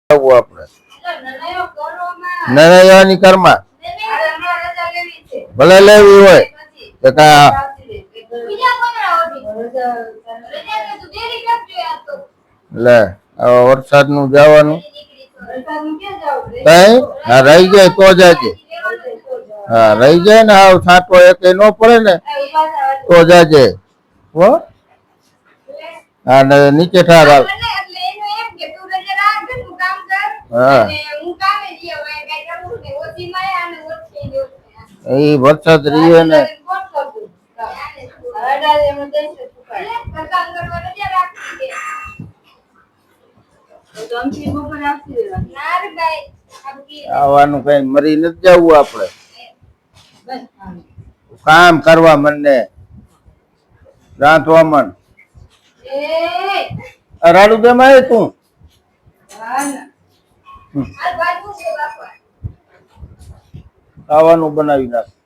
આવું આપણે નનૈયાની કરમાં ભલે લેવી હોય તો કા લે વરસાદ નું જવાનું કઈ હા રહી જાય તો જાજે હા રહી જાય ને હાવ છાંટો એક ન પડે ને તો જાજે હો હા નીચે ઠાર હાલ હા એ વરસાદ રહ્યો ને આવવાનું કઈ મરી નથી જવું આપડે કામ કરવા મને રાંધવા મન રાડુ કેમ આવે તું ખાવાનું બનાવી નાખ